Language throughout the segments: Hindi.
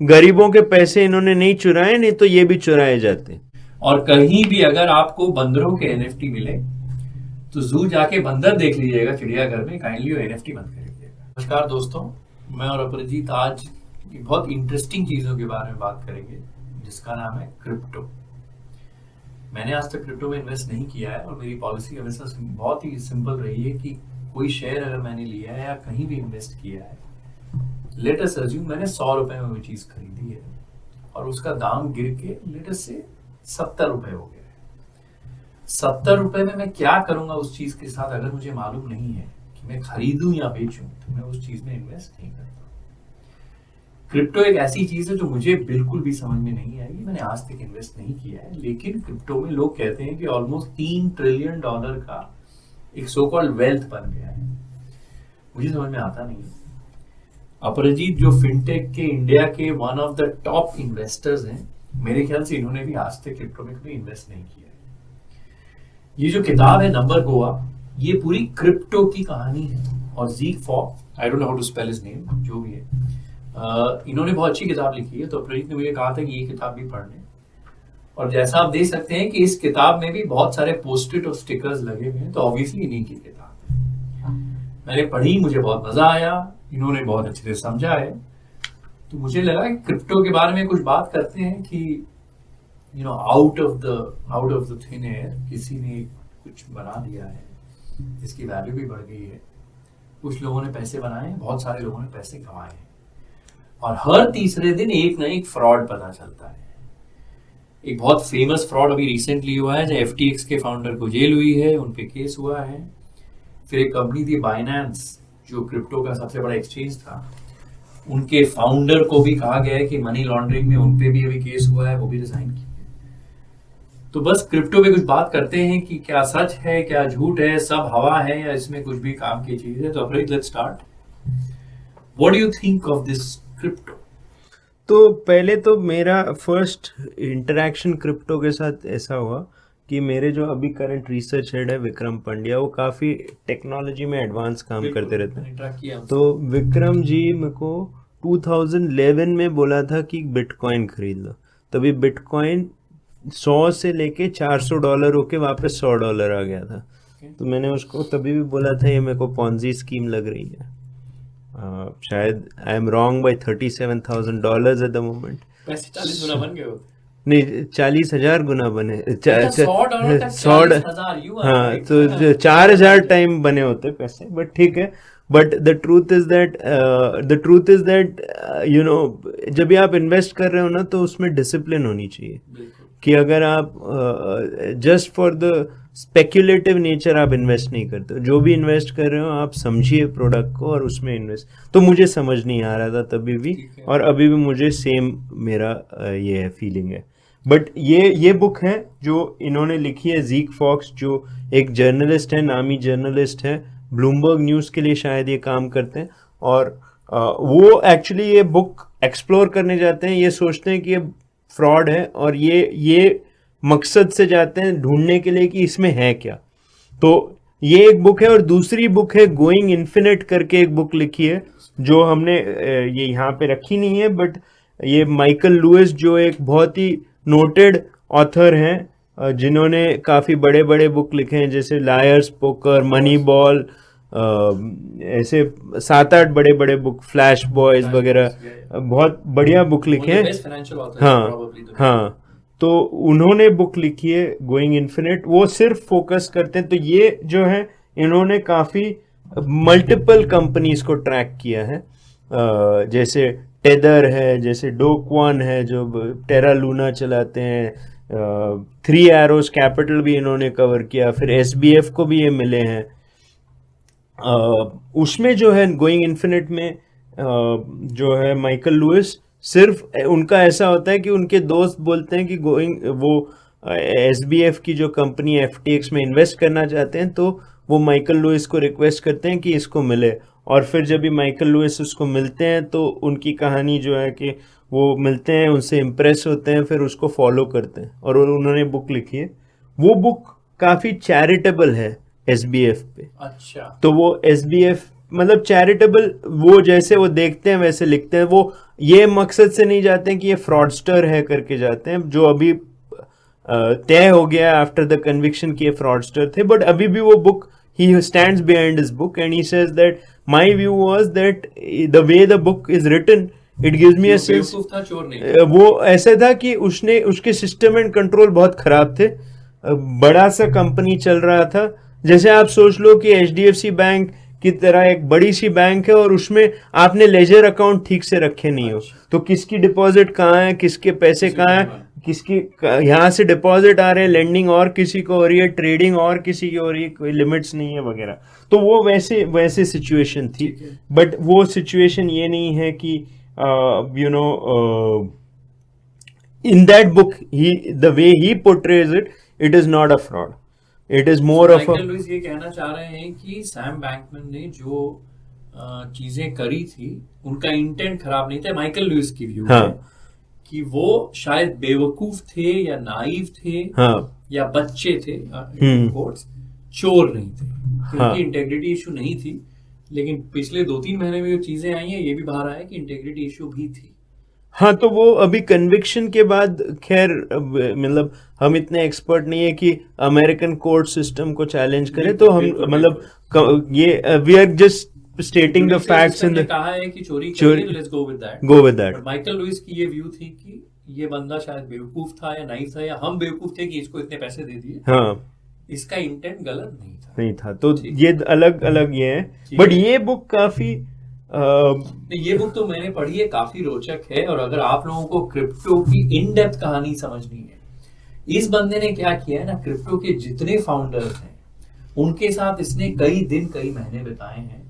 गरीबों के पैसे इन्होंने नहीं चुराए, नहीं तो ये भी चुराए जाते। और कहीं भी अगर आपको बंदरों के एनएफटी मिले तो जू जाके बंदर देख लीजिएगा चिड़ियाघर में, काइंडली एनएफटी मत खरीदिएगा। नमस्कार दोस्तों, मैं और अपरिजीत आज बहुत इंटरेस्टिंग चीजों के बारे में बात करेंगे जिसका नाम है क्रिप्टो। मैंने आज तक क्रिप्टो में इन्वेस्ट नहीं किया है और मेरी पॉलिसी हमेशा बहुत ही सिंपल रही है कि कोई शेयर अगर मैंने लिया है या कहीं भी इन्वेस्ट किया है, लेट अस अज्यूम मैंने 100 रुपए में वो चीज खरीदी है और उसका दाम गिर के लेट अस से 70 रुपए हो गया है। 70 रुपए में मैं क्या करूंगा उस चीज के साथ, अगर मुझे मालूम नहीं है कि मैं खरीदूं या बेचूं, तो मैं उस चीज में इन्वेस्ट नहीं करता। क्रिप्टो एक ऐसी चीज है जो मुझे बिल्कुल भी समझ में नहीं आएगी, मैंने आज तक इन्वेस्ट नहीं किया है, लेकिन क्रिप्टो में लोग कहते हैं कि ऑलमोस्ट $3 ट्रिलियन का एक सो कॉल्ड वेल्थ बन गया है। मुझे समझ में आता नहीं है। अपराजीत जो फिनटेक के इंडिया के one of the top investors हैं, मेरे ख्याल से इन्होंने भी आज तक क्रिप्टो में कभी इन्वेस्ट नहीं किया है। ये जो किताब है नंबर गोवा, ये पूरी क्रिप्टो की कहानी है। और Zeke Faux, I don't know how to spell his name, जो भी है, इन्होंने बहुत अच्छी किताब लिखी है। तो अपराजीत ने मुझे कहा था कि ये किताब भी पढ़ लें। और जैसा आप देख सकते हैं कि इस किताब में भी बहुत सारे पोस्टिट और स्टिकर्स लगे हुए हैं, तो ऑब्वियसली इन्हीं की किताब है। मैंने पढ़ी, मुझे बहुत मजा आया, इन्होंने बहुत अच्छे से समझा है, तो मुझे लगा कि क्रिप्टो के बारे में कुछ बात करते हैं कि out of the thin air किसी ने कुछ बना दिया है, इसकी वैल्यू भी बढ़ गई है, कुछ लोगों ने पैसे बनाए हैं, बहुत सारे लोगों ने पैसे कमाए हैं, और हर तीसरे दिन एक ना एक फ्रॉड पता चलता है। एक बहुत फेमस फ्रॉड अभी रिसेंटली हुआ है, जहाँ FTX के फाउंडर को जेल हुई है, उनपे केस हुआ है। फिर एक कंपनी थी बाइनेंस, जो क्रिप्टो का सबसे बड़ा एक्सचेंज था, उनके फाउंडर को भी कहा गया है कि मनी लॉन्ड्रिंग में उनपे भी अभी केस हुआ है, वो भी रिजाइन किए। तो बस क्रिप्टो पे कुछ बात करते हैं कि क्या सच है, क्या झूठ है, सब हवा है या इसमें कुछ भी काम की चीज है। तो Aparajit, let's start. What do you think of this crypto? तो पहले तो मेरा फर्स्ट इंटरेक्शन क्रिप्टो के साथ ऐसा हुआ कि मेरे जो अभी करंट रिसर्च हेड है विक्रम पंड्या, वो काफ़ी टेक्नोलॉजी में एडवांस काम करते रहते हैं। तो विक्रम जी मेरे को 2011 में बोला था कि बिटकॉइन खरीद लो। तभी बिटकॉइन 100 से लेके $400 होके वापस $100 आ गया था। तो मैंने उसको तभी भी बोला था ये मेरे को पॉन्जी स्कीम लग रही है। शायद I am wrong by $37,000 at the moment. पैसे 40 गुना बन गए हो? नहीं, 40,000 गुना बने। $100 हाँ, तो 4,000 टाइम बने होते पैसे, बट ठीक है। But the truth is that जब भी आप इन्वेस्ट कर रहे हो ना, तो उसमें डिसिप्लिन होनी चाहिए कि अगर आप just for the speculative nature आप इन्वेस्ट नहीं करते। जो भी इन्वेस्ट कर रहे हो आप समझिए प्रोडक्ट को और उसमें इन्वेस्ट। तो मुझे समझ नहीं आ रहा था तभी भी, और अभी भी मुझे सेम मेरा ये फीलिंग है। बट ये बुक है जो इन्होंने लिखी है, ज़ीक फॉक्स, जो एक जर्नलिस्ट है, नामी जर्नलिस्ट है, ब्लूमबर्ग न्यूज़ के लिए शायद ये काम करते हैं। और वो एक्चुअली ये बुक एक्सप्लोर करने जाते हैं, ये सोचते हैं कि ये फ्रॉड है, और ये मकसद से जाते हैं ढूंढने के लिए कि इसमें है क्या। तो ये एक बुक है। और दूसरी बुक है गोइंग इन्फिनिट करके एक बुक लिखी है, जो हमने ये यहाँ पे रखी नहीं है, बट ये माइकल लुइस, जो एक बहुत ही नोटेड ऑथर हैं, जिन्होंने काफ़ी बड़े बड़े बुक लिखे हैं, जैसे लायर्स पोकर, मनी बॉल, ऐसे 7-8 बड़े बड़े बुक, फ्लैश बॉयज वगैरह, बहुत बढ़िया बुक लिखे हैं। हाँ, तो उन्होंने बुक लिखी है गोइंग इन्फिनिट, वो सिर्फ फोकस करते हैं। तो ये जो है, इन्होंने काफ़ी मल्टीपल कंपनीज को ट्रैक किया है, जैसे टेदर है, जैसे डोक्वान है जो टेरा लूना चलाते हैं, 3 एरोज कैपिटल भी इन्होंने कवर किया, फिर SBF को भी ये मिले हैं। उसमें जो है गोइंग इन्फिनिट में जो है माइकल लुइस, सिर्फ उनका ऐसा होता है कि उनके दोस्त बोलते हैं कि वो SBF की जो कंपनी FTX में इन्वेस्ट करना चाहते हैं, तो वो माइकल लुइस को रिक्वेस्ट करते हैं कि इसको मिले। और फिर जब भी माइकल लुइस उसको मिलते हैं, तो उनकी कहानी जो है कि वो मिलते हैं, उनसे इम्प्रेस होते हैं, फिर उसको फॉलो करते हैं, और उन्होंने बुक लिखी है। वो बुक काफ़ी चैरिटेबल है SBF पे। अच्छा। तो वो SBF मतलब चैरिटेबल, वो जैसे वो देखते हैं वैसे लिखते हैं, वो ये मकसद से नहीं जाते हैं कि ये फ्रॉडस्टर है करके जाते हैं, जो अभी तय हो गया आफ्टर द कन्विक्शन कि ये फ्रॉडस्टर थे, बट अभी भी वो book, he stands behind his book and he says that my view was that the way the book is written it gives me a sense, बेवकूफ था, चोर नहीं। वो ऐसा था कि उसने, उसके सिस्टम एंड कंट्रोल बहुत खराब थे, बड़ा सा कंपनी चल रहा था, जैसे आप सोच लो कि एचडीएफसी बैंक की तरह एक बड़ी सी बैंक है और उसमें आपने लेजर अकाउंट ठीक से रखे नहीं हो, तो किसकी डिपॉजिट कहाँ है, किसके पैसे कहाँ है, किसकी यहाँ से डिपॉजिट आ रहे हैं, लेंडिंग और किसी को हो रही है, ट्रेडिंग और किसी की हो रही है, कोई लिमिट्स नहीं है वगैरह, तो वो वैसे सिचुएशन थी। बट वो सिचुएशन ये नहीं है कि you know in that book ही, the way he portrays it, it is not a fraud, it is more of Michael Lewis ये कहना चाह रहे हैं कि सैम बैंकमैन ने जो चीजें करी थी उनका इंटेंट खराब नहीं था। माइकल लुइस की व्यू है कि वो शायद बेवकूफ थे या नाइव थे, या बच्चे थे, कोर्ट्स चोर नहीं थे, क्योंकि इंटेग्रिटी इशू नहीं थी। लेकिन पिछले 2-3 महीने में जो चीजें आई हैं ये भी बाहर आया कि इंटेग्रिटी इशू भी थी। हाँ, तो वो अभी कन्विक्शन के बाद, खैर मतलब हम इतने एक्सपर्ट नहीं है कि अमेरिकन कोर्ट सिस्टम को चैलेंज करें, तो हम मतलब ये we are just stating the facts in the, कहा है कि चोरी करिए, let's go with that. Michael Lewis की ये व्यू थी कि ये बंदा शायद बेवकूफ था या नाइव था, या हम बेवकूफ थे कि इसको इतने पैसे दे दिए। हाँ, इसका इंटेंट गलत नहीं था। तो ये अलग अलग ये है, बट ये बुक काफी ये बुक तो मैंने पढ़ी है, काफी रोचक है। और अगर आप लोगों को क्रिप्टो की इन डेप्थ कहानी समझनी है, इस बंदे ने क्या किया है ना, क्रिप्टो के जितने फाउंडर्स हैं उनके साथ इसने कई दिन कई महीने बिताए हैं,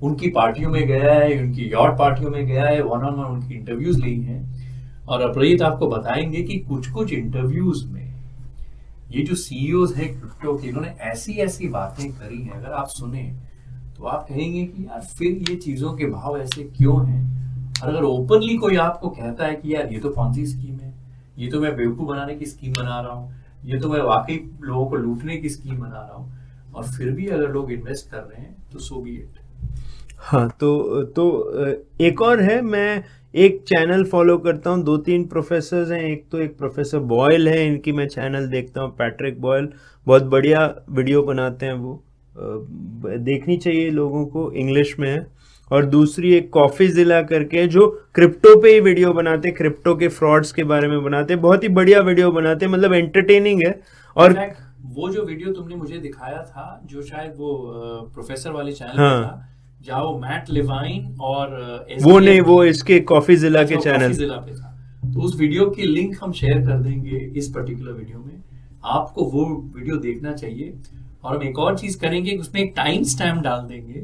उनकी पार्टियों में गया है, उनकी यॉट पार्टियों में गया है, वन ऑन वन उनकी इंटरव्यूज ली हैं। और अपराजित आपको बताएंगे कि कुछ इंटरव्यूज में ये जो सीईओज हैं क्रिप्टो के, इन्होंने ऐसी ऐसी बातें करी हैं, अगर आप सुने तो आप कहेंगे कि यार फिर ये चीजों के भाव ऐसे क्यों हैं। और अगर ओपनली कोई आपको कहता है कि यार ये तो पॉन्जी स्कीम है, ये तो मैं बेवकूफ बनाने की स्कीम बना रहा हूँ, ये तो मैं वाकई लोगों को लूटने की स्कीम बना रहा हूँ, और फिर भी अगर लोग इन्वेस्ट कर रहे हैं तो सो बी इट। हाँ, तो एक और है, मैं एक चैनल फॉलो करता हूँ, 2-3 प्रोफेसर्स हैं, एक प्रोफेसर बॉयल है, इनकी मैं चैनल देखता हूँ, पैट्रिक बॉयल, बहुत बढ़िया वीडियो बनाते हैं वो, देखनी चाहिए लोगों को, इंग्लिश में है। और दूसरी एक कॉफी जिला करके, जो क्रिप्टो पे ही वीडियो बनाते, क्रिप्टो के फ्रॉड्स के बारे में बनाते, बहुत ही बढ़िया वीडियो बनाते, मतलब एंटरटेनिंग है। और वो जो वीडियो तुमने मुझे दिखाया था, जो शायद वो प्रोफेसर वाले चैनल पे था, जहाँ वो मैट लिवाइन और वो नहीं, वो इसके कॉफी जिला के चैनल पे था, तो उस वीडियो की लिंक हम शेयर कर देंगे इस पर्टिकुलर वीडियो में, आपको वो वीडियो देखना चाहिए। और हम एक और चीज करेंगे, उसमें एक टाइम स्टैम्प डाल देंगे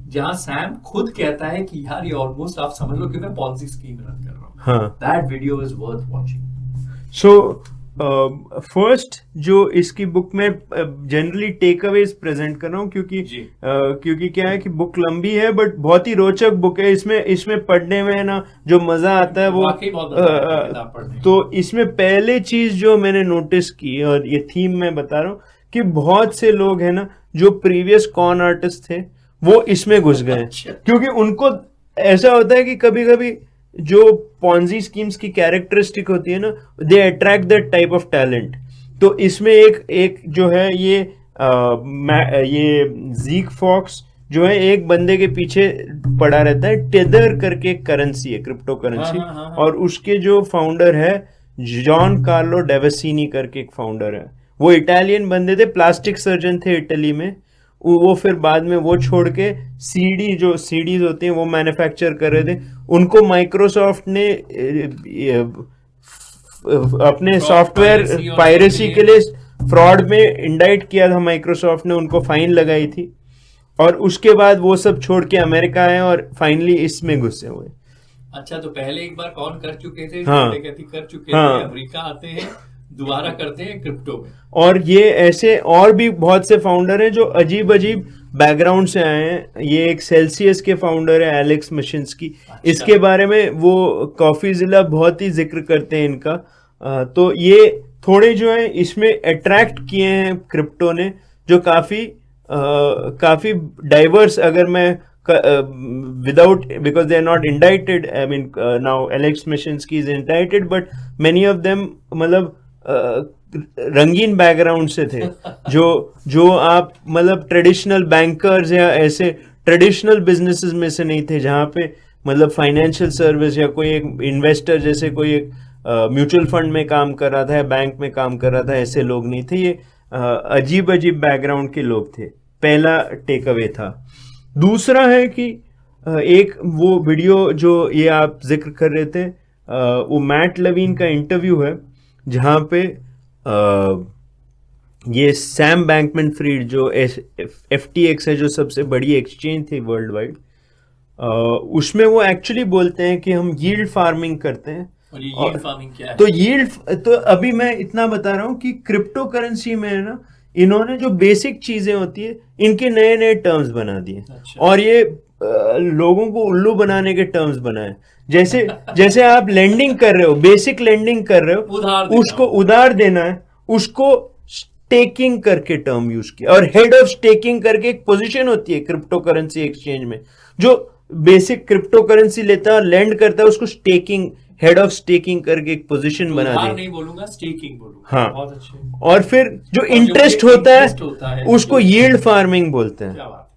जहां सैम खुद कहता है कि यार ये ऑलमोस्ट आप समझ लो कि मैं पॉन्जी स्कीम रन कर रहा हूँ। That video is worth watching. So first जो इसकी बुक में जनरली टेक अवेज प्रेजेंट कर रहा हूँ, क्योंकि क्या है कि बुक लंबी है बट बहुत ही रोचक बुक है। इसमें पढ़ने में ना जो मजा आता है वो तो इसमें पहले चीज जो मैंने नोटिस की, और ये थीम मैं बता रहा हूँ, कि बहुत से लोग हैं ना जो प्रीवियस कॉन आर्टिस्ट थे वो इसमें घुस गए, क्योंकि उनको ऐसा होता है कि कभी कभी जो पॉन्जी स्कीम्स की कैरेक्टरिस्टिक होती है ना, they attract that type of talent. तो इसमें एक जो है ये ज़ीक फॉक्स जो है, एक बंदे के पीछे पड़ा रहता है, टेदर करके एक करेंसी है, क्रिप्टो करेंसी, और उसके जो फाउंडर है जॉन कार्लो डेवेसिनी करके एक फाउंडर है, वो इटालियन बंदे थे, प्लास्टिक सर्जन थे इटली में। वो फिर बाद में वो छोड़ के सीडीज होती हैं वो मैन्युफैक्चर कर रहे थे, उनको माइक्रोसॉफ्ट ने अपने सॉफ्टवेयर पायरेसी के लिए फ्रॉड में इंडाइट किया था, माइक्रोसॉफ्ट ने उनको फाइन लगाई थी, और उसके बाद वो सब छोड़ के अमेरिका आए और फाइनली इसमें घुसे हुए। अच्छा, तो पहले एक बार कौन कर चुके थे, कर चुके थे, अमेरिका आते हैं, दोबारा करते हैं क्रिप्टो में। और ये ऐसे और भी बहुत से फाउंडर हैं जो अजीब अजीब बैकग्राउंड से आए हैं। ये एक सेल्सियस के फाउंडर है एलेक्स मशिन्स्की, इसके बारे में वो कॉफी जिला बहुत ही जिक्र करते हैं इनका। तो ये थोड़े जो है इसमें अट्रैक्ट किए हैं क्रिप्टो ने, जो काफी डाइवर्स, अगर मैं without, because they are not indicted. I mean, now Alex Mishinsky is indicted, but many of them मतलब रंगीन बैकग्राउंड से थे, जो आप मतलब ट्रेडिशनल बैंकर्स या ऐसे ट्रेडिशनल बिजनेसेस में से नहीं थे, जहाँ पे मतलब फाइनेंशियल सर्विस या कोई एक इन्वेस्टर जैसे कोई एक म्यूचुअल फंड में काम कर रहा था या बैंक में काम कर रहा था, ऐसे लोग नहीं थे। ये अजीब अजीब बैकग्राउंड के लोग थे। पहला टेक अवे था। दूसरा है कि एक वो वीडियो जो ये आप जिक्र कर रहे थे, वो मैट लेविन का इंटरव्यू है, जहाँ पे ये सैम बैंकमैन फ्रीड जो FTX है, जो सबसे बड़ी एक्सचेंज थी वर्ल्ड वाइड, उसमें वो एक्चुअली बोलते हैं कि हम यील्ड फार्मिंग करते हैं। और ये यील्ड फार्मिंग क्या है? तो अभी मैं इतना बता रहा हूँ कि क्रिप्टो करेंसी में है ना, इन्होंने जो बेसिक चीजें होती है इनके नए नए टर्म्स बना दिए। अच्छा। और ये लोगों को उल्लू बनाने के टर्म्स बनाए। जैसे आप लेंडिंग कर रहे हो, बेसिक लेंडिंग कर रहे हो, उसको उधार देना है, उसको स्टेकिंग करके टर्म यूज किया। और हेड ऑफ स्टेकिंग करके एक पोजीशन होती है क्रिप्टो करेंसी एक्सचेंज में, जो बेसिक क्रिप्टो करेंसी लेता है और लेंड करता है, उसको स्टेकिंग, हेड ऑफ स्टेकिंग करके एक पोजीशन बना दी। नहीं बोलूंगा, स्टेकिंग बोलूंगा। हाँ, बहुत अच्छे। और फिर जो इंटरेस्ट होता है उसको यील्ड फार्मिंग बोलते हैं। क्या बात।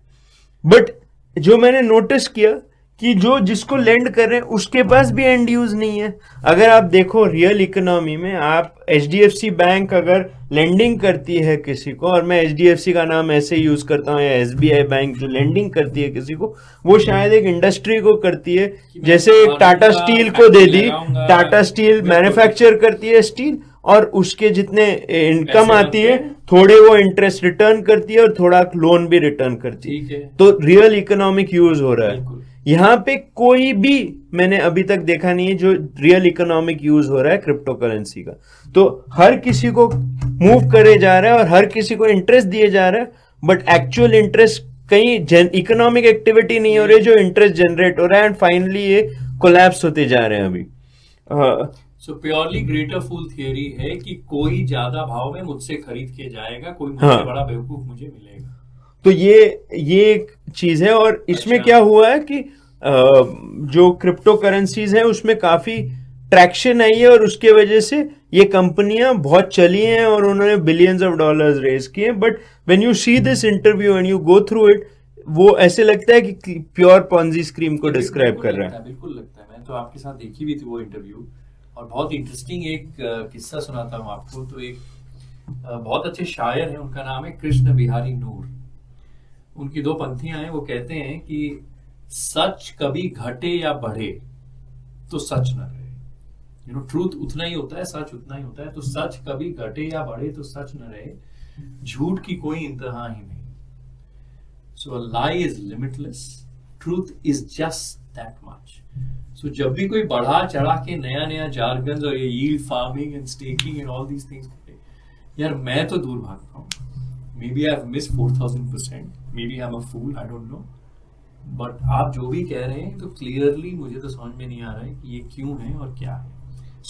बट जो मैंने नोटिस किया कि जिसको लेंड कर रहे हैं उसके पास भी एंड यूज नहीं है। अगर आप देखो रियल इकोनॉमी में, आप HDFC बैंक अगर लेंडिंग करती है किसी को, और मैं HDFC का नाम ऐसे यूज करता हूँ, या SBI बैंक जो लेंडिंग करती है किसी को, वो शायद एक इंडस्ट्री को करती है। जैसे टाटा स्टील को दे दी, टाटा स्टील मैन्युफैक्चर करती है स्टील, और उसके जितने इनकम आती है थोड़े वो इंटरेस्ट रिटर्न करती है और थोड़ा लोन भी रिटर्न करती है। तो रियल इकोनॉमिक यूज हो रहा है। यहाँ पे कोई भी मैंने अभी तक देखा नहीं है जो रियल इकोनॉमिक यूज हो रहा है क्रिप्टो करेंसी का। तो हर किसी को मूव करे जा रहा है और हर किसी को इंटरेस्ट दिए जा रहा है, बट एक्चुअल इंटरेस्ट कहीं इकोनॉमिक एक्टिविटी नहीं हो रही जो इंटरेस्ट जनरेट हो रहा है, एंड फाइनली ये कोलैप्स होते जा रहे हैं अभी। सो प्योरली ग्रेटर फूल थियरी है कि कोई ज्यादा भाव में मुझसे खरीद के जाएगा, कोई मुझसे बड़ा बेवकूफ मुझे मिलेगा। तो ये एक चीज है। और इसमें क्या हुआ है कि जो क्रिप्टो करेंसीज हैं उसमें काफी ट्रैक्शन आई है, और उसके वजह से ये कंपनियां बहुत चली हैं और उन्होंने बिलियंस ऑफ डॉलर्स रेज किए। But when you see this interview and you go through it, वो ऐसे लगता है कि प्योर पॉन्जी स्कीम को डिस्क्राइब कर रहा है। बिल्कुल लगता है। मैं तो आपके साथ देखी भी थी वो इंटरव्यू, और बहुत इंटरेस्टिंग एक किस्सा सुनाता हूँ आपको। तो एक बहुत अच्छे शायर हैं, उनका नाम है कृष्ण बिहारी नूर। उनकी दो पंक्तियां हैं। वो कहते हैं कि सच कभी घटे या बढ़े तो सच न रहे। ट्रूथ उतना ही होता है, सच उतना ही होता है। तो सच कभी घटे या बढ़े तो सच न रहे, झूठ की कोई इंतहा ही नहीं। So a lie is limitless, truth is just that much. So जब भी कोई बढ़ा चढ़ा के नया नया जार्गन और ये yield farming and staking and all these things, यार मैं तो दूर भागता हूँ। Maybe I've missed 4000%. Maybe I'm a fool. I don't know. But आप जो भी कह रहे हैं तो क्लियरली मुझे तो समझ में नहीं आ रहा है कि ये क्यों है और क्या है।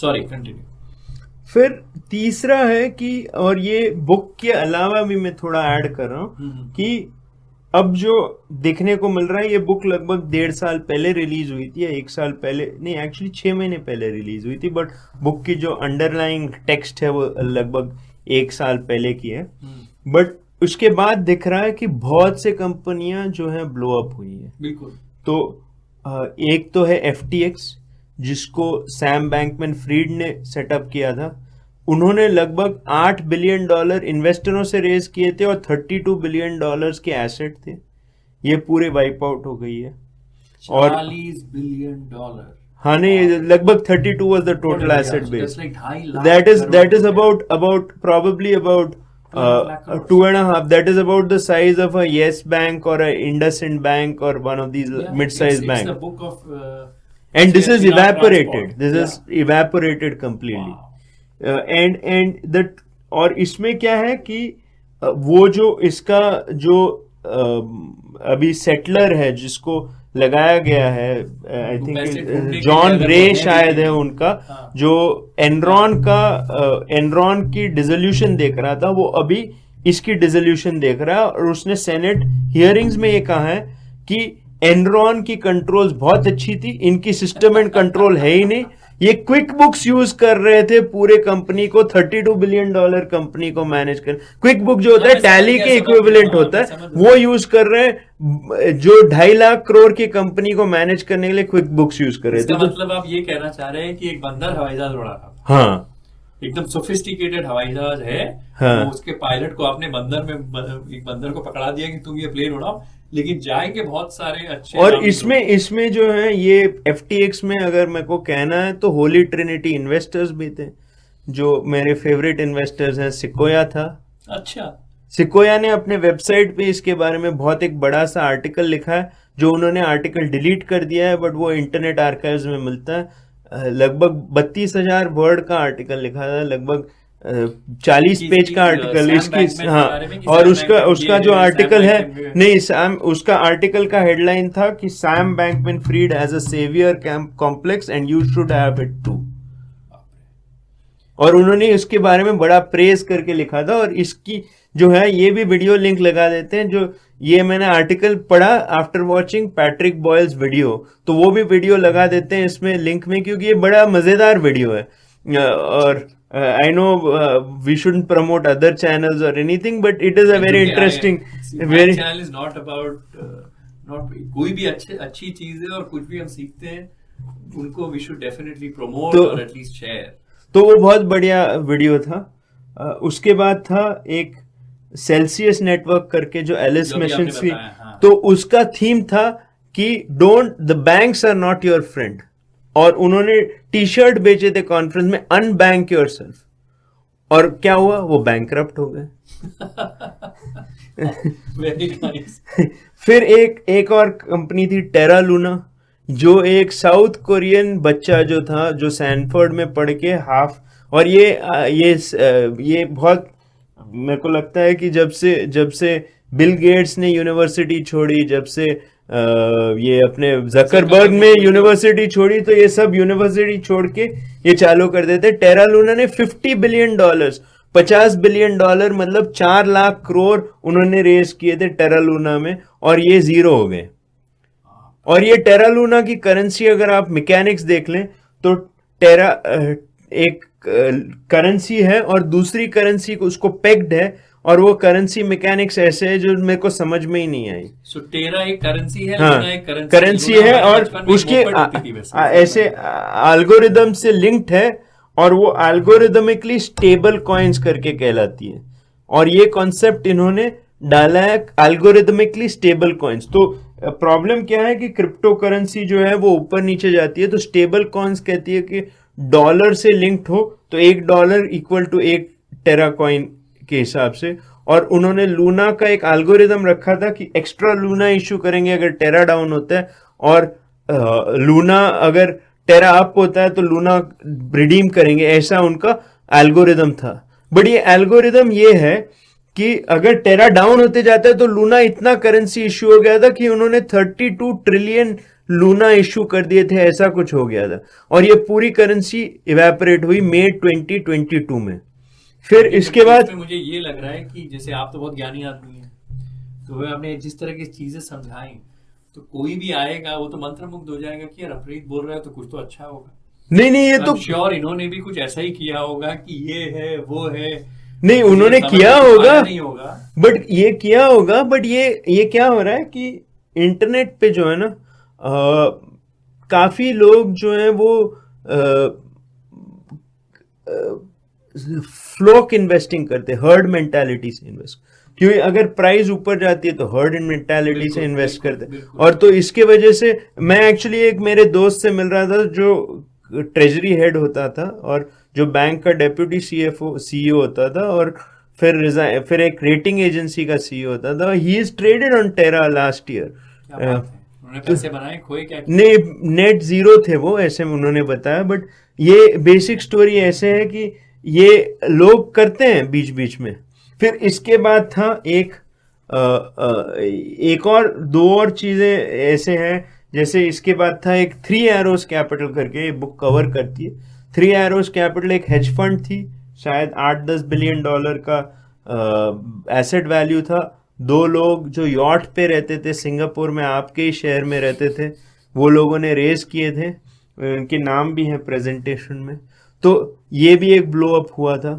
Sorry, continue. फिर तीसरा है कि, और ये बुक के अलावा भी मैं थोड़ा ऐड कर रहा हूँ कि अब जो देखने को मिल रहा है, ये बुक लगभग 1.5 साल पहले रिलीज हुई थी, या 1 साल पहले नहीं, एक्चुअली 6 महीने पहले रिलीज हुई थी, बट बुक की जो अंडरलाइंग टेक्स्ट है वो लगभग 1 साल पहले की है। बट उसके बाद दिख रहा है कि बहुत से कंपनियां जो है ब्लो अप हुई है। बिल्कुल। तो एक तो है FTX, जिसको सैम बैंकमैन फ्रीड ने सेटअप किया था। उन्होंने लगभग $8 बिलियन इन्वेस्टरों से रेज किए थे और $32 बिलियन के एसेट थे। ये पूरे वाइप आउट हो गई है। और $40 बिलियन। हाँ, नहीं, लगभग 32 was the total asset base. That is about probably about 2.5. That is about the size of a Yes Bank or a IndusInd Bank or one of these mid-sized banks. It's the book of and this is evaporated. This is evaporated completely. Wow. And that, और इसमें क्या है कि वो जो इसका जो अभी सेटलर है जिसको लगाया गया है, आई थिंक जॉन रे शायद है उनका, जो एनरॉन की डिसोल्यूशन देख रहा था, वो अभी इसकी डिसोल्यूशन देख रहा है। और उसने सेनेट हियरिंग्स में ये कहा है कि एनरॉन की कंट्रोल्स बहुत अच्छी थी, इनकी सिस्टम एंड कंट्रोल है ही नहीं। ये क्विक बुक्स यूज कर रहे थे पूरे कंपनी को, $32 बिलियन कंपनी को मैनेज कर। क्विक बुक जो होता है टैली के इक्विवेलेंट होता है, वो यूज कर रहे हैं। जो 2.5 लाख करोड़ की कंपनी को मैनेज करने के लिए क्विक बुक्स यूज कर रहे थे। मतलब आप ये कहना चाह रहे हैं कि एक बंदर हवाई जहाज उड़ा था, हाँ, एकदम सोफिस्टिकेटेड हवाई जहाज है, हाँ। तो उसके पायलट को आपने एक बंदर को पकड़ा दिया कि तुम ये प्लेन उड़ाओ, लेकिन जाएंगे बहुत सारे अच्छे। और इसमें जो है ये FTX में अगर मेरे को कहना है तो होली ट्रिनिटी इन्वेस्टर्स भी थे, जो मेरे फेवरेट इन्वेस्टर्स हैं। सिकोया था। अच्छा, सिकोया ने अपने वेबसाइट पे इसके बारे में बहुत एक बड़ा सा आर्टिकल लिखा है, जो उन्होंने आर्टिकल डिलीट कर दिया है, बट वो इंटरनेट आर्काइव्स में मिलता है। लगभग 32,000 वर्ड का आर्टिकल लिखा था, लगभग 40 पेज का आर्टिकल इसकी। हाँ, और उसका जो आर्टिकल है, नहीं, उसका आर्टिकल का हेडलाइन था कि Sam Bankman Fried as a saviour complex and you should have it too. और उन्होंने इसके बारे में बड़ा प्रेज करके लिखा था। और इसकी जो है, ये भी वीडियो लिंक लगा देते हैं, जो ये मैंने आर्टिकल पढ़ा after watching Patrick Boyle's video, तो वो भी वीडियो लगा देते हैं इसमें लिंक में, क्योंकि ये बड़ा मजेदार वीडियो है। और I know we shouldn't promote other channels और anything, but it is a very interesting, very channel is not about not कोई भी अच्छी चीज है, और कुछ भी हम सीखते हैं उनको वी शुड डेफिनेटली प्रमोट और एटलीस्ट शेयर। तो वो बहुत बढ़िया वीडियो था। उसके बाद था एक सेल्सियस नेटवर्क करके, जो एलिस मैशन्स की, हाँ। तो उसका थीम था कि the banks are not your friend. और उन्होंने टी शर्ट बेचे थे कॉन्फ्रेंस में, अनबैंक योर सेल्फ। और क्या हुआ, वो बैंकरप्ट हो गए। Very nice. फिर एक और कंपनी थी टेरा लूना, जो एक साउथ कोरियन बच्चा जो था, जो सैनफोर्ड में पढ़ के हाफ, और ये बहुत मेरे को लगता है कि जब से बिल गेट्स ने यूनिवर्सिटी छोड़ी, जब से ये अपने जकरबर्ग ने यूनिवर्सिटी छोड़ी, तो ये सब यूनिवर्सिटी छोड़ के ये चालू कर देते। टेरा लूना ने $50 बिलियन, $50 बिलियन मतलब 4 लाख करोड़ उन्होंने रेस किए थे टेरा लूना में, और ये जीरो हो गए। और ये टेरा लूना की करेंसी अगर आप मैकेनिक्स देख लें तो टेरा एक करेंसी है और दूसरी करेंसी उसको पेग्ड है, और वो करेंसी मैकेनिक्स ऐसे है जो मेरे को समझ में ही नहीं आई। सो टेरा एक करेंसी है, हाँ, एक करेंसी है, और उसके ऐसे एल्गोरिदम से लिंक्ड है, और वो एल्गोरिदमिकली स्टेबल कॉइन्स करके कहलाती है। और ये कॉन्सेप्ट इन्होंने डाला है, एल्गोरिदमिकली स्टेबल कॉइन्स। तो प्रॉब्लम क्या है कि क्रिप्टो करेंसी जो है वो ऊपर नीचे जाती है, तो स्टेबल कॉइन्स कहती है कि डॉलर से लिंक्ड हो तो $1 इक्वल टू 1 टेरा कॉइन के हिसाब से। और उन्होंने लूना का एक एल्गोरिदम रखा था कि एक्स्ट्रा लूना इश्यू करेंगे अगर टेरा डाउन होता है, और लूना अगर टेरा अप होता है तो लूना रिडीम करेंगे, ऐसा उनका एल्गोरिदम था। बट ये एल्गोरिदम ये है कि अगर टेरा डाउन होते जाता है तो लूना इतना करेंसी इश्यू हो गया था कि उन्होंने 32 ट्रिलियन लूना इश्यू कर दिए थे, ऐसा कुछ हो गया था। और ये पूरी करेंसी इवेपोरेट हुई मई 2022 में। फिर इसके बाद मुझे ये लग रहा है कि जैसे आप तो बहुत ज्ञानी आदमी हैं, तो आपने जिस तरह की चीजें समझाई, तो कोई भी आएगा वो तो मंत्रमुग्ध हो जाएगा कि यार अप्रीत बोल रहा है तो कुछ तो अच्छा होगा। नहीं, ये तो श्योर इन्होंने भी कुछ ऐसा ही किया होगा कि ये है वो है। नहीं, उन्होंने किया होगा, नहीं होगा, बट ये किया होगा। बट ये क्या हो रहा है कि इंटरनेट पे जो है ना, काफी लोग जो है वो फ्लोक इन्वेस्टिंग करते, हर्ड मेंटालिटी से इन्वेस्ट, क्योंकि अगर प्राइस ऊपर जाती है तो हर्ड मेंटालिटी से इन्वेस्ट करते। और तो इसके वजह से मैं एक्चुअली एक मेरे दोस्त से मिल रहा था जो ट्रेजरी हेड होता था और जो बैंक का डेप्यूटी सीईओ होता था, और फिर एक रेटिंग एजेंसी का सीईओ होता था। He is traded on Terra last year. पैसे बनाए खोए क्या? नहीं, नेट जीरो थे वो, ऐसे उन्होंने बताया। बट ये बेसिक स्टोरी ऐसे है कि ये लोग करते हैं बीच बीच में। फिर इसके बाद था एक और दो और चीजें ऐसे हैं, जैसे इसके बाद था एक 3 एरोज कैपिटल करके, ये बुक कवर करती है। 3 एरोज कैपिटल एक हेज फंड थी, शायद $8-10 बिलियन का एसेट वैल्यू था। 2 लोग जो यॉट पे रहते थे सिंगापुर में, आपके ही शहर में रहते थे, वो लोगों ने रेज किए थे, उनके नाम भी हैं प्रेजेंटेशन में। तो ये भी एक ब्लो अप हुआ था।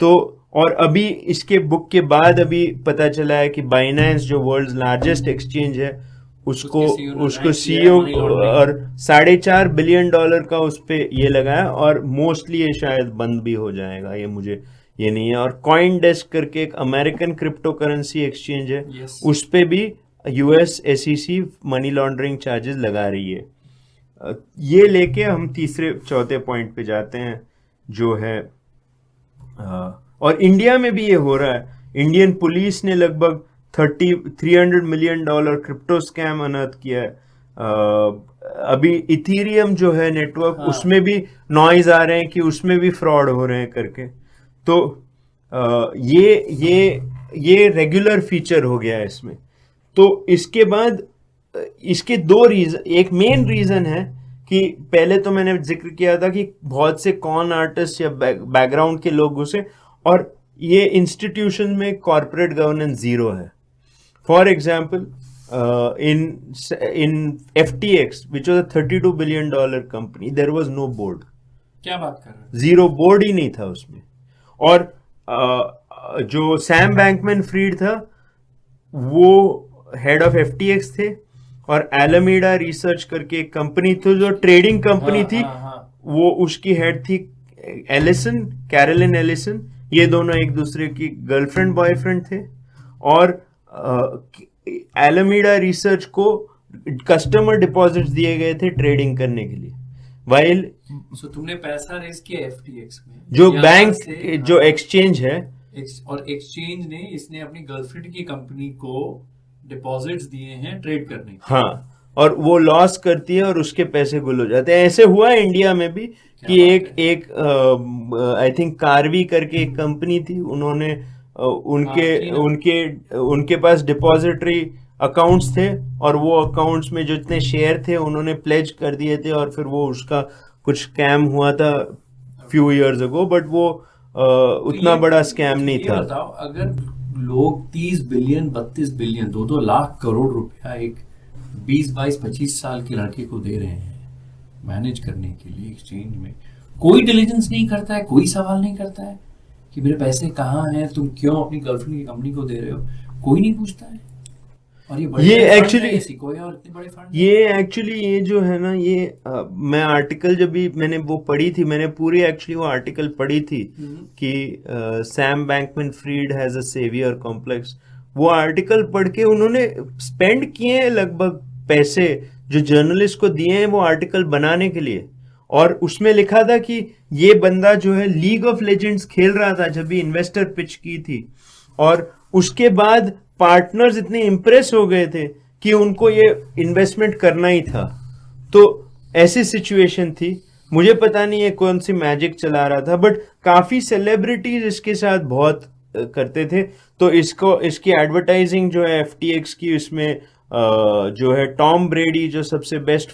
तो और अभी इसके बुक के बाद अभी पता चला है कि बाइनेंस जो वर्ल्ड लार्जेस्ट एक्सचेंज है उसको उसको सीईओ और $4.5 बिलियन का उस पे ये लगाया, और मोस्टली ये शायद बंद भी हो जाएगा, ये मुझे ये नहीं है। और कॉइन डेस्क करके एक अमेरिकन क्रिप्टो करेंसी एक्सचेंज है, उस पे भी US SEC money laundering charges लगा रही है। ये लेके हम तीसरे चौथे पॉइंट पे जाते हैं जो है और इंडिया में भी ये हो रहा है। इंडियन पुलिस ने लगभग $300 मिलियन क्रिप्टो स्कैम अनर्थ किया है। अभी इथीरियम जो है नेटवर्क, उसमें भी नॉइज आ रहे हैं कि उसमें भी फ्रॉड हो रहे हैं करके। तो ये रेगुलर फीचर हो गया है इसमें। तो इसके बाद इसके 2 रीजन, एक मेन रीजन है कि पहले तो मैंने जिक्र किया था कि बहुत से कॉन आर्टिस्ट या बैकग्राउंड के लोग घुसे, और ये इंस्टीट्यूशन में कॉर्पोरेट गवर्नेंस जीरो है। For example in FTX, which was a $32 billion company, there was no board। क्या बात कर रहे हैं? जीरो बोर्ड ही नहीं था उसमें। और जो सैम बैंकमैन फ्रीड था वो हेड ऑफ FTX थे, और एलामीडा रिसर्च करके एक कंपनी थी जो ट्रेडिंग कंपनी थी, वो उसकी हेड थी कैरोलिन एलिसन। ये दोनों एक दूसरे की गर्लफ्रेंड बॉयफ्रेंड थे, और एलामीडा रिसर्च को कस्टमर डिपॉजिट्स दिए गए थे ट्रेडिंग करने के लिए। वाइल तुमने पैसा रेज किया FTX में, जो बैंक जो एक्सचेंज है, और एक्सचेंज ने इसने अपनी गर्लफ्रेंड की कंपनी को डिपॉजिट्स दिए हैं ट्रेड करने। हाँ, और वो लॉस करती है और उसके पैसे गुल हो जाते हैं। ऐसे हुआ है इंडिया में भी कि एक आई थिंक कारवी करके एक कंपनी थी, उन्होंने उनके पास डिपॉजिटरी अकाउंट्स थे, और वो अकाउंट्स में जितने शेयर थे उन्होंने प्लेज कर दिए थे, और फिर वो उसका कुछ स्कैम हुआ था फ्यू इयर्स अगो, बट वो उतना बड़ा स्कैम नहीं था। बताओ, अगर लोग 30 बिलियन 32 बिलियन 2-2 लाख करोड़ रुपया एक 20-22-25 साल के लड़के को दे रहे हैं मैनेज करने के लिए एक्सचेंज में, कोई डिलीजेंस नहीं करता है, कोई सवाल नहीं करता है कि मेरे पैसे कहाँ हैं, तुम क्यों अपनी गर्लफ्रेंड की कंपनी को दे रहे हो, कोई नहीं पूछता है। और ये एक्चुअली ये जो है ना, ये मैं आर्टिकल जब भी मैंने वो पढ़ी थी, मैंने पूरी एक्चुअली वो आर्टिकल पढ़ी थी कि Sam Bankman Fried has a saviour complex. वो आर्टिकल पढ़ के उन्होंने स्पेंड किए हैं लगभग पैसे जो जर्नलिस्ट को दिए हैं वो आर्टिकल बनाने के लिए, और उसमें लिखा था कि ये बंदा जो है लीग ऑफ लेजेंड्स खेल रहा था जब भी इन्वेस्टर पिच की थी, और उसके बाद पार्टनर्स इतने इंप्रेस हो गए थे कि उनको ये इन्वेस्टमेंट करना ही था। तो ऐसी सिचुएशन थी। मुझे पता नहीं है कौन सी मैजिक चला रहा था, बट काफी सेलिब्रिटीज इसके साथ बहुत करते थे। तो इसकी एडवर्टाइजिंग जो है FTX की, उसमें जो है टॉम ब्रेडी जो सबसे बेस्ट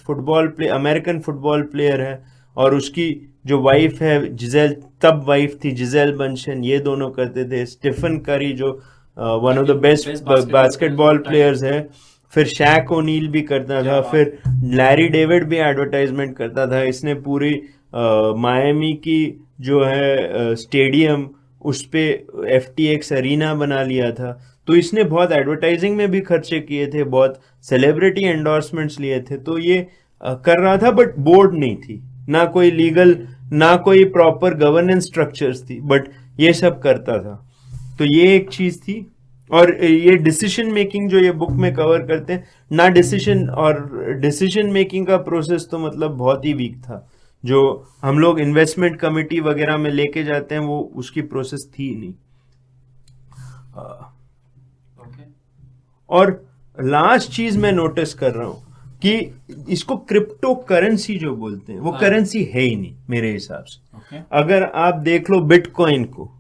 अमेरिकन फुटबॉल प्लेयर है, और उसकी जो वाइफ है जिजेल, तब वाइफ थी जिजेल बंशन, ये दोनों करते थे। स्टीफन करी जो one of the best basketball players है, फिर शैक ओनील भी करता था, फिर लैरी डेविड भी एडवर्टाइजमेंट करता था। इसने पूरी मायामी की जो है स्टेडियम, उस पे FTX अरीना बना लिया था। तो इसने बहुत एडवर्टाइजिंग में भी खर्चे किए थे, बहुत सेलिब्रिटी एंडोर्समेंट्स लिए थे। तो ये कर रहा था, बट बोर्ड नहीं थी, ना कोई लीगल, ना कोई प्रॉपर गवर्नेंस स्ट्रक्चर्स थी, बट ये सब करता था। तो ये एक चीज थी। और ये डिसीजन मेकिंग जो ये बुक में कवर करते हैं ना, डिसीजन मेकिंग का प्रोसेस तो मतलब बहुत ही वीक था। जो हम लोग इन्वेस्टमेंट कमेटी वगैरह में लेके जाते हैं वो उसकी प्रोसेस थी नहीं। और लास्ट चीज मैं नोटिस कर रहा हूं कि इसको क्रिप्टो करेंसी जो बोलते हैं वो करेंसी है ही नहीं मेरे हिसाब से। अगर आप देख लो बिटकॉइन को,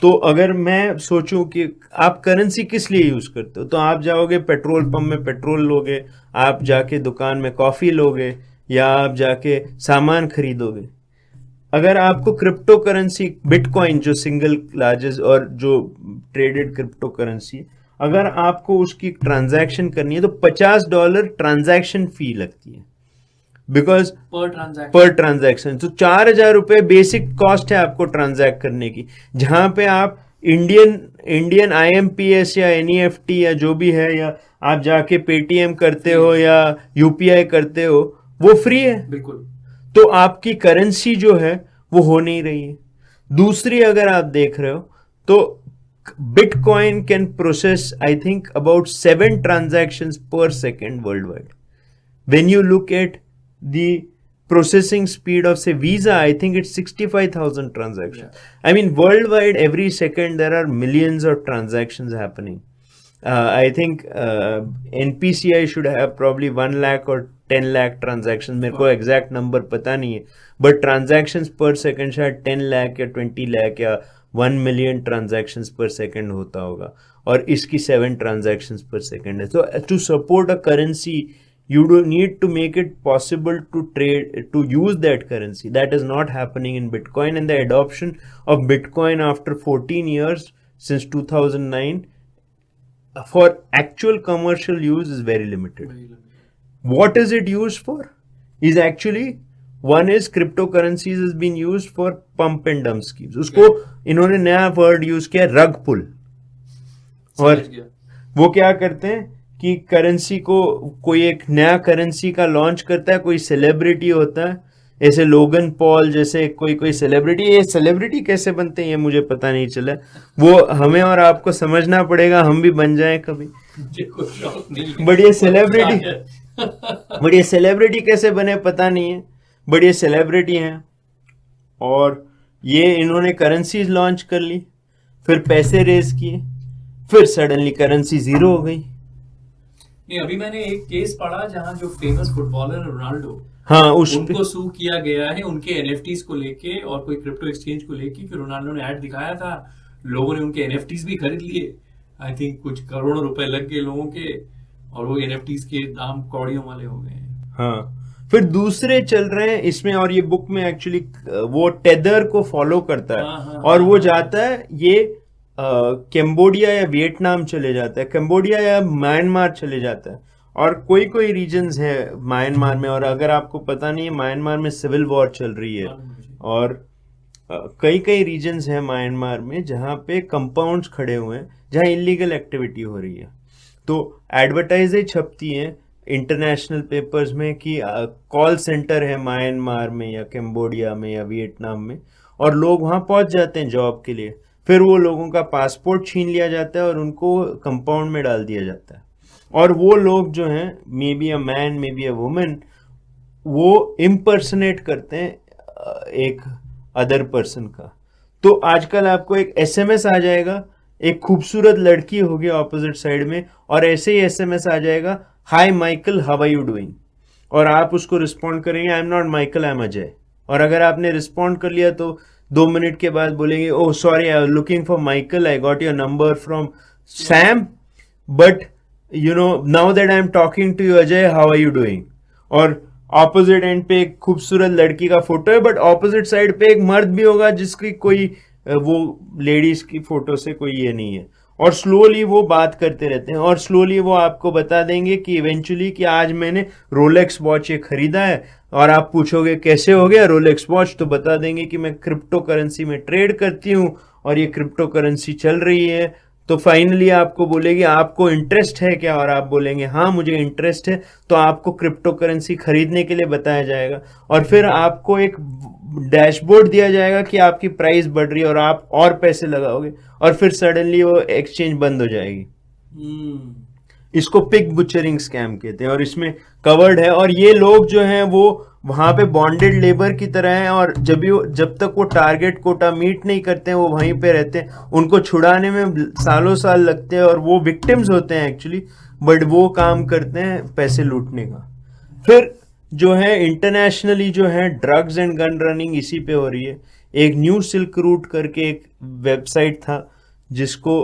तो अगर मैं सोचूं कि आप करेंसी किस लिए यूज करते हो, तो आप जाओगे पेट्रोल पंप में पेट्रोल लोगे, आप जाके दुकान में कॉफी लोगे, या आप जाके सामान खरीदोगे। अगर आपको क्रिप्टो करेंसी बिटकॉइन जो सिंगल लार्जेस्ट और जो ट्रेडेड क्रिप्टो करेंसी, अगर आपको उसकी ट्रांजैक्शन करनी है तो $50 ट्रांजैक्शन फी लगती है, बिकॉज पर ट्रांजैक्शन। तो 4,000 रुपए बेसिक कॉस्ट है आपको ट्रांजैक्ट करने की, जहां पे आप इंडियन IMPS या NEFT या जो भी है, या आप जाके पेटीएम करते हो या UPI करते हो, वो फ्री है। बिल्कुल। तो आपकी करेंसी जो है वो हो नहीं रही है। दूसरी अगर आप देख रहे हो तो Bitcoin can process I think about 7 transactions per second world wide. When you look at the processing speed of say Visa, I think it's 65,000 transactions. Yeah. I mean worldwide every second there are millions of transactions happening. I think NPCI should have probably 1 lakh or 10 lakh transactions. मेरे को exact number पता नहीं है, but transactions per second शायद 10 lakh या 20 lakh या 1 million transactions per second होता होगा, और इसकी 7 transactions per second है। So to support a currency you do need to make it possible to trade, to use that currency. That is not happening in Bitcoin, and the adoption of Bitcoin after 14 years since 2009 for actual commercial use is very limited. What is it used for? Is actually one is cryptocurrencies has been used for pump and dump schemes. उसको इन्होंने नया वर्ड यूज किया, रग पुल। और वो क्या करते हैं कि करेंसी को कोई एक नया करेंसी का लॉन्च करता है, कोई सेलिब्रिटी होता है, ऐसे लोगन पॉल जैसे कोई सेलिब्रिटी। ये सेलिब्रिटी कैसे बनते हैं ये मुझे पता नहीं चला, वो हमें और आपको समझना पड़ेगा, हम भी बन जाएं कभी। बट ये सेलिब्रिटी कैसे बने पता नहीं है, बट ये सेलिब्रिटी हैं और ये इन्होंने करेंसीज लॉन्च कर ली, फिर पैसे रेज किए, फिर सडनली करेंसी जीरो हो गई। नहीं, अभी मैंने एक केस पढ़ा जहां जो फेमस फुटबॉलर रोनाल्डो, हाँ, उनको सू किया गया है उनके NFTs को लेके और कोई क्रिप्टो एक्सचेंज को लेके, कि रोनाल्डो ने ऐड दिखाया था, लोगों ने उनके NFTs भी खरीद लिए। आई थिंक कुछ करोड़ों रुपए लग गए लोगों के, और वो NFTs के दाम कौड़ियों वाले हो गए हैं। हाँ, फिर दूसरे चल रहे हैं इसमें, और ये बुक में एक्चुअली वो टेदर को फॉलो करता है। हाँ, और वो जाता है ये कैम्बोडिया या वियतनाम चले जाता है, कैम्बोडिया या म्यांमार चले जाता है, और कोई रीजन्स है म्यांमार में। और अगर आपको पता नहीं है, म्यांमार में सिविल वॉर चल रही है, और कई रीजन्स हैं म्यांमार में जहाँ पे कंपाउंड्स खड़े हुए हैं, जहाँ इलीगल एक्टिविटी हो रही है। तो एडवर्टाइजें छपती हैं इंटरनेशनल पेपर्स में कि कॉल सेंटर है म्यांमार में या कैम्बोडिया में या वियतनाम में, और लोग वहाँ पहुँच जाते हैं जॉब के लिए। फिर वो लोगों का पासपोर्ट छीन लिया जाता है और उनको कंपाउंड में डाल दिया जाता है, और वो लोग जो हैं, may be a man may be a women, वो इम्पर्सनेट करते हैं एक अदर पर्सन का। तो आजकल आपको एक SMS आ जाएगा, एक खूबसूरत लड़की होगी ऑपोजिट साइड में, और ऐसे ही SMS आ जाएगा, hi Michael how are you doing, और आप उसको रिस्पॉन्ड करेंगे, I am not Michael I am Ajay. और अगर आपने रिस्पॉन्ड कर लिया तो 2 मिनट के बाद बोलेंगे, oh sorry I was looking for Michael, I got your number from Sam, but you know now that I am talking to you Ajay, how are you doing. और ऑपोजिट एंड पे एक खूबसूरत लड़की का फोटो है, बट ऑपोजिट साइड पे एक मर्द भी होगा जिसकी कोई वो लेडीज की फोटो से कोई ये नहीं है, और स्लोली वो बात करते रहते हैं, और स्लोली वो आपको बता देंगे कि इवेंचुअली कि आज मैंने रोलेक्स वॉच ये खरीदा है, और आप पूछोगे कैसे हो गया रोलेक्स वॉच, तो बता देंगे कि मैं क्रिप्टो करेंसी में ट्रेड करती हूँ और ये क्रिप्टो करेंसी चल रही है। तो फाइनली आपको बोलेगी आपको इंटरेस्ट है क्या, और आप बोलेंगे हाँ मुझे इंटरेस्ट है, तो आपको क्रिप्टो करेंसी खरीदने के लिए बताया जाएगा, और फिर आपको एक डैशबोर्ड दिया जाएगा कि आपकी प्राइस बढ़ रही है और आप और पैसे लगाओगे, और फिर सडनली वो एक्सचेंज बंद हो जाएगी। इसको पिग बुचरिंग स्कैम कहते हैं, और इसमें कवर्ड है। और ये लोग जो हैं वो वहां पे बॉन्डेड लेबर की तरह हैं, और जब तक वो टारगेट कोटा मीट नहीं करते हैं वो वहीं पे रहते हैं, उनको छुड़ाने में सालों साल लगते हैं, और वो विक्टिम्स होते हैं एक्चुअली, बट वो काम करते हैं पैसे लूटने का। फिर जो है इंटरनेशनली जो है ड्रग्स एंड गन रनिंग इसी पे हो रही है। एक न्यू सिल्क रूट करके एक वेबसाइट था जिसको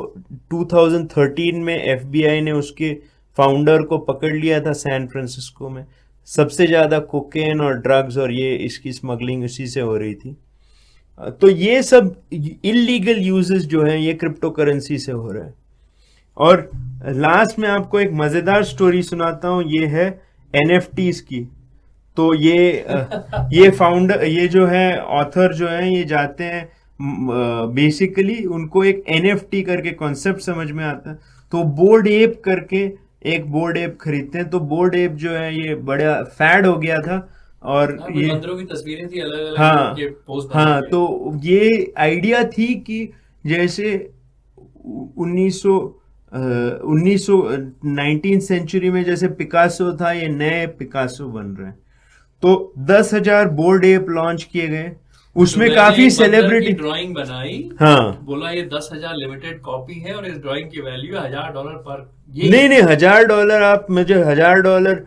2013 में FBI ने उसके फाउंडर को पकड़ लिया था सैन फ्रांसिस्को में। सबसे ज्यादा कोकेन और ड्रग्स और ये इसकी स्मगलिंग उसी से हो रही थी। तो ये सब इलीगल यूजेस जो है ये क्रिप्टो करेंसी से हो रहा है। और लास्ट में आपको एक मजेदार स्टोरी सुनाता हूँ, ये है NFTs की। तो ये फाउंडर, ये जो है ऑथर जो है, ये जाते हैं बेसिकली उनको एक NFT करके कॉन्सेप्ट समझ में आता है, तो बोर्ड एप करके एक बोर्ड एप खरीदते हैं। तो बोर्ड एप जो है ये बड़ा फैड हो गया था, और हाँ, ये बंदरों की तस्वीरें थी अलग अलग, हाँ ये पोस्ट हाँ, तो ये आइडिया थी कि जैसे 1919 सेंचुरी में जैसे पिकासो था, ये नए पिकासो बन रहे हैं। तो 10,000 बोर्ड एप लॉन्च किए गए, उसमें काफी सेलिब्रिटी ड्राइंग बनाई, हाँ बोला ये 10,000 लिमिटेड कॉपी है और इस ड्राइंग की वैल्यू $1,000 पर। नहीं नहीं, $1,000 आप मुझे $1,000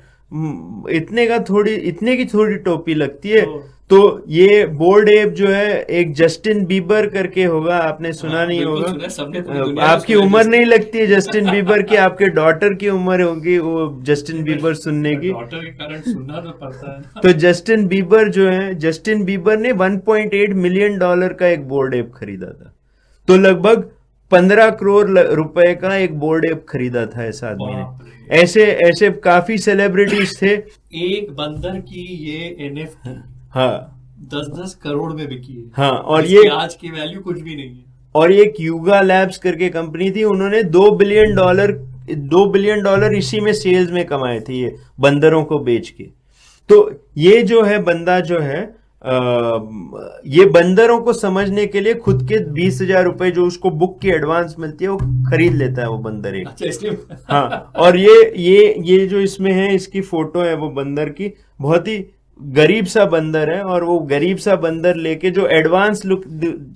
इतने की थोड़ी टोपी लगती है। तो ये बोर्ड एप जो है एक जस्टिन बीबर करके होगा, आपने सुना नहीं होगा, आपकी उम्र नहीं लगती है जस्टिन बीबर की, आपके डॉटर की उम्र होगी वो जस्टिन बीबर सुनने की, डॉटर के कारण सुनना तो पड़ता है। तो जस्टिन बीबर जो है, जस्टिन बीबर ने $1.8 मिलियन का एक बोर्ड एप खरीदा था। तो लगभग 15 करोड़ रुपए का एक बोर्ड एप खरीदा था इस आदमी ने। ऐसे ऐसे काफी सेलिब्रिटीज थे। एक बंदर की ये NFT हाँ 10-10 करोड़ में बिकी है। हाँ, और ये आज की वैल्यू कुछ भी नहीं है। और एक युगा लैब्स करके कंपनी थी, उन्होंने $2 बिलियन इसी में सेल्स में कमाए थे, ये बंदरों को बेच के। तो ये जो है बंदा जो है ये बंदरों को समझने के लिए खुद के 20,000 रुपए जो उसको बुक की एडवांस मिलती है वो खरीद लेता है वो बंदर एक। अच्छा, इसलिए हाँ, और ये जो इसमें है, इसकी फोटो है वो बंदर की, बहुत ही गरीब सा बंदर है, और वो गरीब सा बंदर लेके जो एडवांस लुक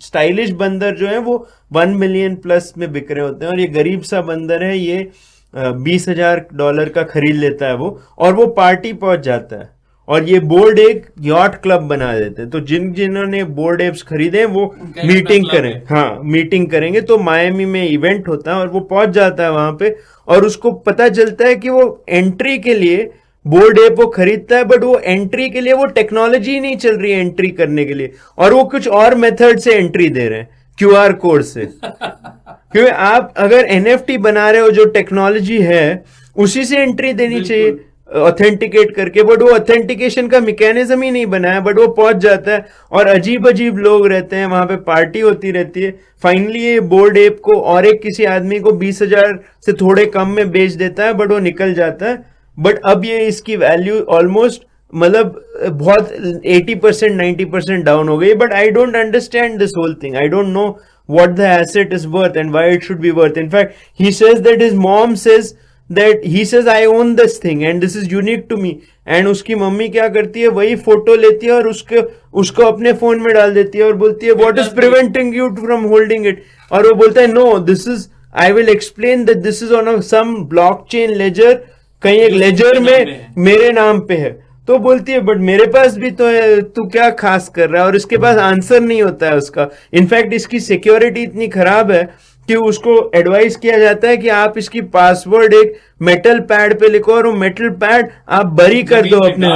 स्टाइलिश बंदर जो है वो $1 मिलियन प्लस में बिक रहे होते हैं, और ये गरीब सा बंदर है, ये $20,000 का खरीद लेता है वो, और वो पार्टी पहुंच जाता है, और ये बोर्ड एक यॉट क्लब बना देते हैं। तो जिन्होंने बोर्ड एप्स खरीदे वो मीटिंग करें, हाँ मीटिंग करेंगे, तो मायामी में इवेंट होता है, और वो पहुंच जाता है वहां पे, और उसको पता चलता है कि वो एंट्री के लिए बोर्ड एप वो खरीदता है, बट वो एंट्री के लिए वो टेक्नोलॉजी नहीं चल रही है एंट्री करने के लिए, और वो कुछ और मेथड से एंट्री दे रहे हैं, QR कोड से। क्योंकि आप अगर NFT बना रहे हो, जो टेक्नोलॉजी है उसी से एंट्री देनी चाहिए ऑथेंटिकेट करके, बट वो ऑथेंटिकेशन का मैकेनिज्म ही नहीं बनाया, बट वो पहुंच जाता है, और अजीब अजीब लोग रहते हैं वहां पे, पार्टी होती रहती है। फाइनली ये बोर्ड एप को और एक किसी आदमी को 20,000 से थोड़े कम में बेच देता है, बट वो निकल जाता है। बट अब ये इसकी वैल्यू ऑलमोस्ट मतलब बहुत 80% 90% डाउन हो गई। But I don't understand this whole thing, I don't know what the asset is worth and why it should be worth. In fact, he says that his mom says that he says I own this thing and this is unique to me, and उसकी मम्मी क्या करती है, वही फोटो लेती है और उसको अपने फोन में डाल देती है और बोलती है what is preventing you from holding it, और वो बोलता है no, this is, I will explain that this is on some blockchain ledger, कहीं एक लेजर में मेरे नाम पे है। तो बोलती है बट मेरे पास भी तो है, तू क्या खास कर रहा है, और इसके पास आंसर नहीं होता है उसका। इनफैक्ट इसकी सिक्योरिटी इतनी खराब है कि उसको एडवाइस किया जाता है कि आप इसकी पासवर्ड एक मेटल पैड पे लिखो, और वो मेटल पैड आप बरी कर दो अपने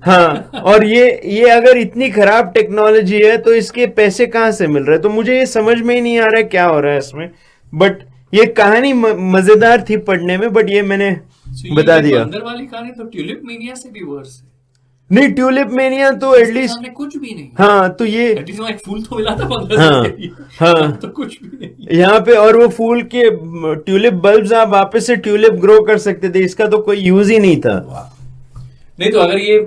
हाँ। और ये अगर इतनी खराब टेक्नोलॉजी है तो इसके पैसे कहाँ से मिल रहे हैं? तो मुझे ये समझ में ही नहीं आ रहा है क्या हो रहा है इसमें। बट ये कहानी मजेदार थी पढ़ने में, बट ये मैंने बता दिया। अंदर वाली कहानी तो ट्यूलिप मेनिया से भी वर्स है। नहीं, ट्यूलिप मेनिया तो एटलीस्ट कुछ भी नहीं। हाँ, तो ये एक फूल तो मिला था 15 हाँ तो कुछ भी नहीं यहाँ पे। और वो फूल के ट्यूलिप बल्ब्स आप वापस से ट्यूलिप ग्रो कर सकते थे, इसका तो कोई यूज ही नहीं था। नहीं तो अगर ये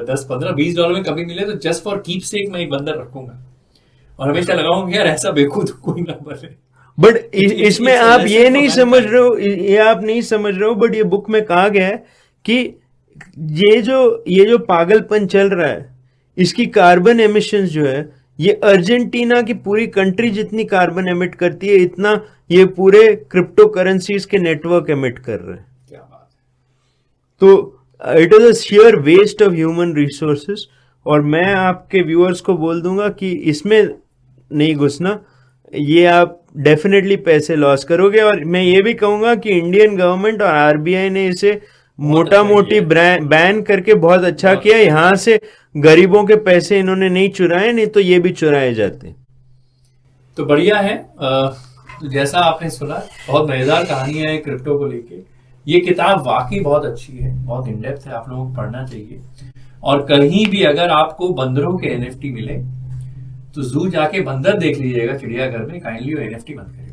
10, 15, $20 में कभी मिले तो जस्ट फॉर कीप सेक मैं एक बंदर रखूंगा और हमेशा लगाऊंगा यार ऐसा बेखुद कोई ना बने। बट इसमें आप ये नहीं समझ रहे हो, ये आप नहीं समझ रहे हो, बट ये बुक में कहा गया है कि ये जो पागलपन चल रहा है, इसकी कार्बन एमिशंस जो है, ये अर्जेंटीना की पूरी कंट्री जितनी कार्बन एमिट करती है, इतना ये पूरे क्रिप्टो करेंसीज के नेटवर्क एमिट कर रहे हैं। क्या बात है। तो it is a sheer waste of human resources. और मैं आपके व्यूअर्स को बोल दूंगा कि इसमें नहीं घुसना, ये आप डेफिनेटली पैसे लॉस करोगे। और मैं ये भी कहूंगा कि इंडियन गवर्नमेंट और RBI ने इसे मोटा मोटी बैन करके बहुत अच्छा किया। यहाँ से गरीबों के पैसे इन्होंने नहीं चुराए, नहीं तो ये भी चुराए जाते। तो बढ़िया है। तो जैसा आपने सुना, बहुत मजेदार कहानी है क्रिप्टो को लेके। ये किताब वाकई बहुत अच्छी है, बहुत इन डेप्थ है, आप लोगों को पढ़ना चाहिए। और कहीं भी अगर आपको बंदरों के एनएफटी मिले तो जू जाके बंदर देख लीजिएगा चिड़ियाघर में, काइंडली वो एनएफटी मत करिए।